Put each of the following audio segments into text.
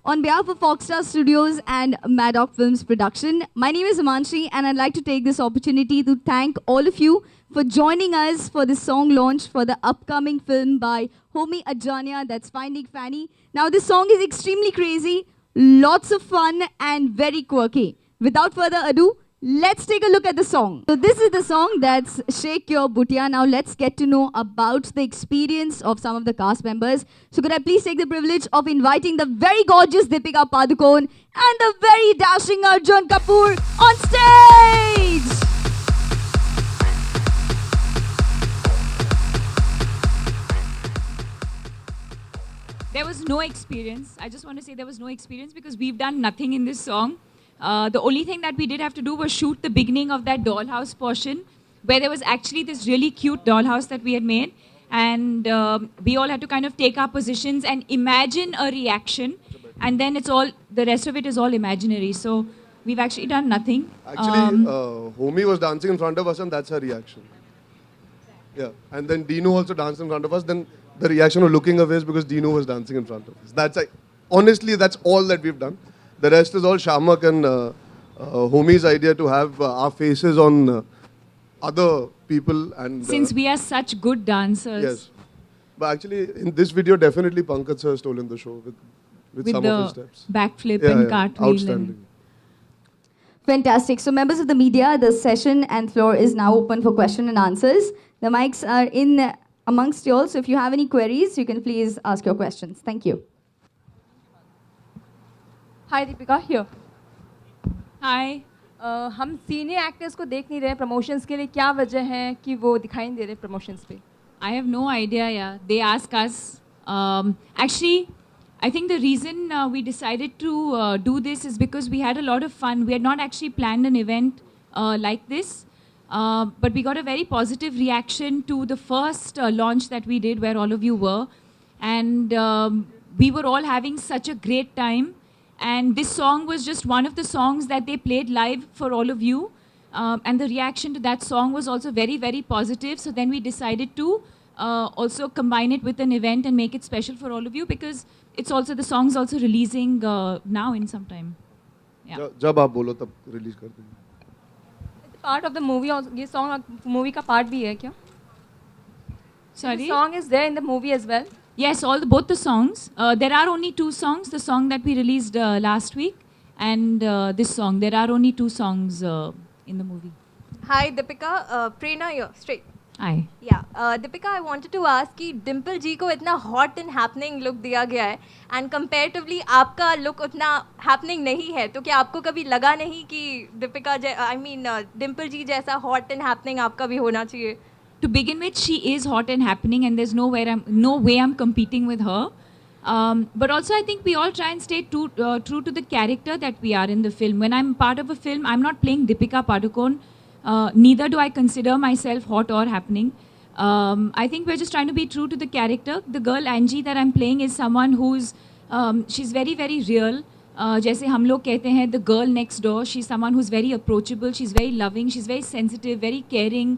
On behalf of Foxstar Studios and Maddock Films Production, my name is Amanshi and I'd like to take this opportunity to thank all of you for joining us for this song launch for the upcoming film by Homi Adjania, that's Finding Fanny. Now this song is extremely crazy, lots of fun and very quirky. Without further ado, let's take a look at the song. So this is the song that's Shake Your Bootia. Now let's get to know about the experience of some of the cast members. So could I please take the privilege of inviting the very gorgeous Deepika Padukone and the very dashing Arjun Kapoor on stage. There was no experience. I just want to say there was no experience because we've done nothing in this song. The only thing that we did have to do was shoot the beginning of that dollhouse portion where there was actually this really cute dollhouse that we had made. And we all had to kind of take our positions and imagine a reaction. And then it's all, the rest of it is all imaginary. So we've actually done nothing. Actually, Homi was dancing in front of us and that's her reaction. Yeah, and then Dino also danced in front of us. Then the reaction of looking away is because Dino was dancing in front of us. That's honestly, that's all that we've done. The rest is all Shamak and Homi's idea to have our faces on other people. And Since we are such good dancers. Yes. But actually, in this video, definitely Pankaj sir stole in the show with some of his steps. Backflip and cartwheel. Outstanding. Fantastic. So members of the media, the session and floor is now open for question and answers. The mics are in amongst you all. So if you have any queries, you can please ask your questions. Thank you. Hi Deepika here Hi. हम senior actors को देख नहीं रहे promotions के लिए क्या वजह है कि वो दिखाई नहीं दे रहे प्रमोशंस पे I have no idea, yeah. They ask us. Actually, I think the reason we decided to do this is because we had a lot of fun. We had not actually planned an event like this, but we got a very positive reaction to the first launch that we did where all of you were. And we were all having such a great time. And this song was just one of the songs that they played live for all of you. And the reaction to that song was also very, very positive. So then we decided to also combine it with an event and make it special for all of you because it's also, the song's also releasing now in some time. Yeah. जब आप बोलो तब release कर देंगे. Part of the movie ये song movie का part भी है क्या Sorry? Song is there in the movie as well Yes, both the songs. There are only two songs. The song that we released last week and this song. There are only two songs in the movie. Hi, Deepika. Prerna here, straight. Hi. Yeah, Deepika, I wanted to ask कि डिम्पल जी को इतना hot and happening look दिया गया है and comparatively आपका look उतना happening नहीं है तो क्या आपको कभी लगा नहीं कि दीपिका डिम्पल जी जैसा हॉट एंड हैपनिंग आपका भी होना चाहिए To begin with, she is hot and happening, and there's no way I'm competing with her. But also, I think we all try and stay true to the character that we are in the film. When I'm part of a film, I'm not playing Deepika Padukone. Neither do I consider myself hot or happening. I think we're just trying to be true to the character. The girl Angie that I'm playing is someone who's she's very, very real. जैसे हम लोग कहते हैं, the girl next door. She's someone who's very approachable. She's very loving. She's very sensitive, very caring.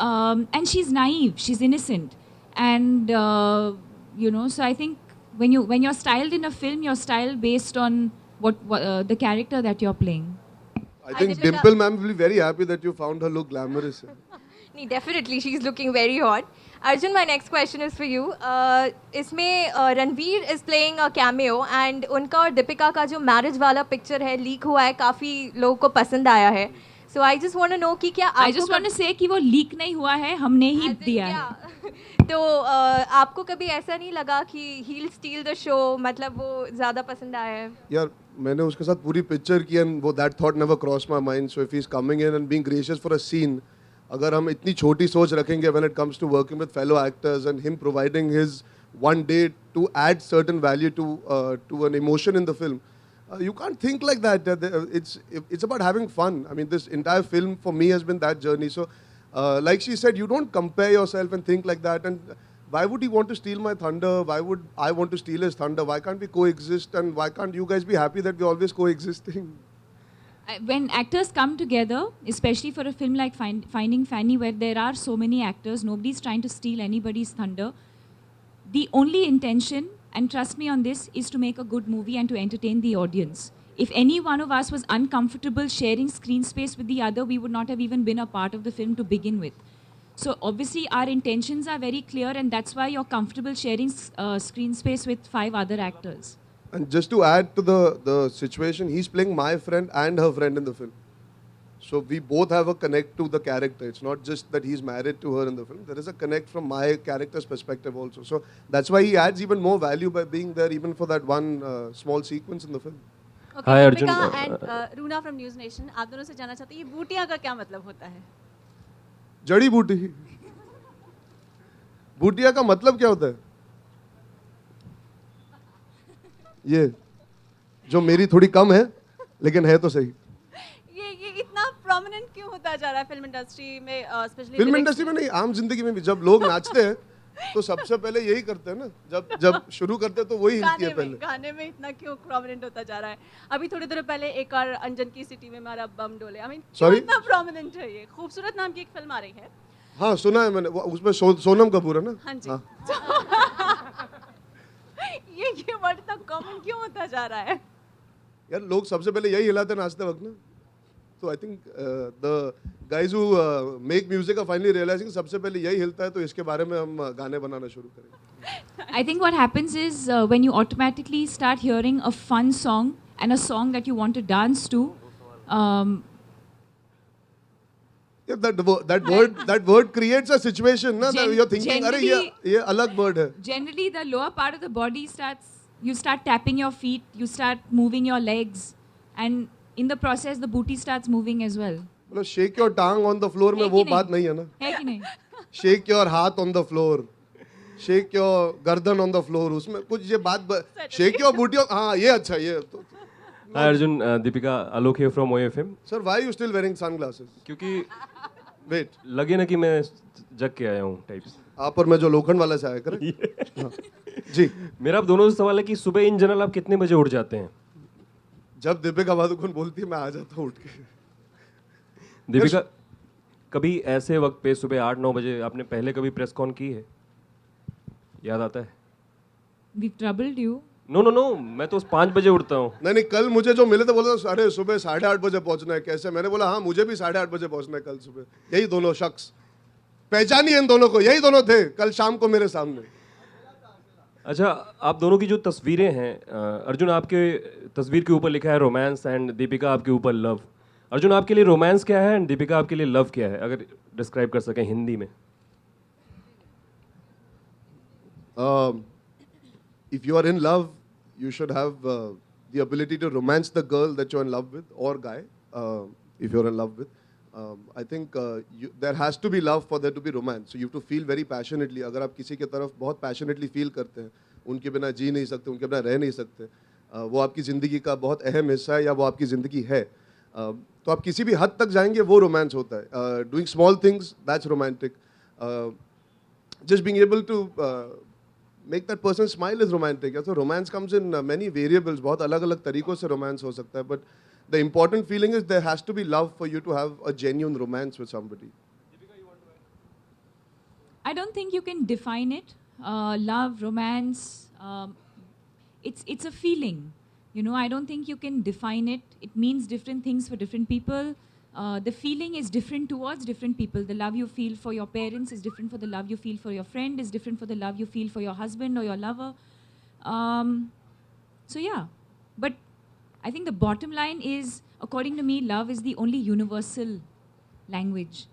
And she's naive, she's innocent, and so I think when you're styled in a film, you're styled based on what the character that you're playing. I think Dimple ma'am will be very happy that you found her look glamorous. नहीं definitely she's looking very hot. Arjun, my next question is for you. इसमें Ranveer is playing a cameo and उनका और दीपिका का जो marriage वाला picture है leak हुआ है काफ़ी लोगों को पसंद आया है So I just want to know कि क्या I just want to say कि वो लीक नहीं हुआ है, हमने ही दिया है. तो आपको कभी ऐसा नहीं लगा कि he'll steal the show मतलब वो ज़्यादा पसंद आया है यार मैंने उसके साथ पूरी पिक्चर की and वो that thought never crossed my mind. So if he's coming in and being gracious for a scene, अगर हम इतनी छोटी सोच रखेंगे when it comes to working with fellow actors and him providing his one day to add certain value to an emotion in the film. You can't think like that. It's about having fun. I mean, this entire film for me has been that journey. So, like she said, you don't compare yourself and think like that. And why would he want to steal my thunder? Why would I want to steal his thunder? Why can't we coexist? And why can't you guys be happy that we're always coexisting? When actors come together, especially for a film like Finding Fanny, where there are so many actors, nobody's trying to steal anybody's thunder. The only intention and trust me on this, is to make a good movie and to entertain the audience. If any one of us was uncomfortable sharing screen space with the other, we would not have even been a part of the film to begin with. So obviously our intentions are very clear, and that's why you're comfortable sharing screen space with 5 other actors. And just to add to the situation, he's playing my friend and her friend in the film. So we both have a connect to the character. It's not just that he's married to her in the film. There is a connect from my character's perspective also. So that's why he adds even more value by being there, even for that one small sequence in the film. Okay, Hi, Deepika Arjun. and Runa from News Nation, आप दोनों से जानना चाहते हैं ये बूटियाँ का क्या मतलब होता है? जड़ी बूटी। बूटिया का मतलब क्या होता है? ये जो मेरी थोड़ी कम है, लेकिन है तो सही। ये इतना प्रोमिनेंट क्यों होता जा रहा है फिल्म इंडस्ट्री में, स्पेशली फिल्म इंडस्ट्री में नहीं, आम जिंदगी में भी जब लोग नाचते हैं तो सबसे पहले यही करते हैं ना, जब शुरू करते हैं तो वही हिलती है पहले। गाने में इतना क्यों प्रोमिनेंट होता जा रहा है? अभी थोड़ी देर पहले एक और अंजन की सिटी में हमारा बम डोले, आई मीन Sorry? इतना प्रोमिनेंट है ये? खूबसूरत नाम की एक फिल्म आ रही है। हाँ सुना है मैंने, उसमें सोनम कपूर है ना। हाँ जी। ये वर्ड इतना कॉमन क्यों होता जा रहा है? यार लोग सबसे पहले यही हिलाते हैं नाचते वक्त ना। तो I think the guys who make music are finally realising सबसे पहले यही हिलता है, तो इसके बारे में हम गाने बनाना शुरू करें। I think what happens is when you automatically start hearing a fun song and a song that you want to dance to, Yeah, that word creates a situation ना, that you're thinking अरे ये अलग word है। generally the lower part of the body starts, you start tapping your feet, you start moving your legs, and in the process the booty starts moving as well. मतलब shake your tongue on the floor में है वो कि बात नहीं? नहीं है ना। है कि नहीं? Shake your हाथ on the floor, shake your गर्दन on the floor, उसमें कुछ ये बात shake your booty, हाँ ये अच्छा ये तो। Hi Arjun, Deepika, Alok here from OFM. Sir, why are you still wearing sunglasses? क्योंकि Wait, लगे ना कि मैं जग के आया हूँ टाइप्स। आप और मैं जो लोखंड वाला से आया करें। हाँ। जी, मेरा आप दोनों से सवाल है कि सुबह इन जनरल आप कितने बजे उठ जाते हैं? जब दीपिका पादुकोण बोलती है मैं आ जाता हूँ उठ के। दीपिका, कभी ऐसे वक्त पे सुबह 8-9 बजे आपने पहले कभी प्रेस कॉन की है? याद आता है? We've troubled you. नो, मैं तो 5 बजे उठता हूँ। नहीं कल मुझे जो मिले थे बोला अरे सुबह 8:30 बजे पहुंचना है, कैसे? मैंने बोला हाँ मुझे भी 8:30 बजे पहुंचना है कल सुबह। यही दोनों शख्स, पहचानिए इन दोनों को, यही दोनों थे कल शाम को मेरे सामने। अच्छा, आप दोनों की जो तस्वीरें हैं, अर्जुन आपके तस्वीर के ऊपर लिखा है रोमांस एंड दीपिका आपके ऊपर लव। अर्जुन आपके लिए रोमांस क्या है एंड दीपिका आपके लिए लव क्या है, अगर डिस्क्राइब कर सकें हिंदी में? If you are in love, you should have the ability to romance the girl that you're in love with, or guy, if you're in love with. I think there has to be love for there to be romance. So you have to feel very passionately. अगर आप किसी की तरफ बहुत passionately feel करते हैं, उनके बिना जी नहीं सकते, उनके बिना रह नहीं सकते, वो आपकी ज़िंदगी का बहुत अहम हिस्सा है या वो आपकी ज़िंदगी है, तो आप किसी भी हद तक जाएंगे वो रोमांस होता है। Doing small things, that's romantic. Just being able to make that person smile is romantic. So romance comes in many variables. बहुत अलग-अलग तरीकों से romance हो सकता है, but the important feeling is there has to be love for you to have a genuine romance with somebody. I don't think you can define it. Love, romance, it's a feeling. You know, I don't think you can define it. It means different things for different people. The feeling is different towards different people. The love you feel for your parents is different for the love you feel for your friend, is different for the love you feel for your husband or your lover. So yeah, but I think the bottom line is, according to me, love is the only universal language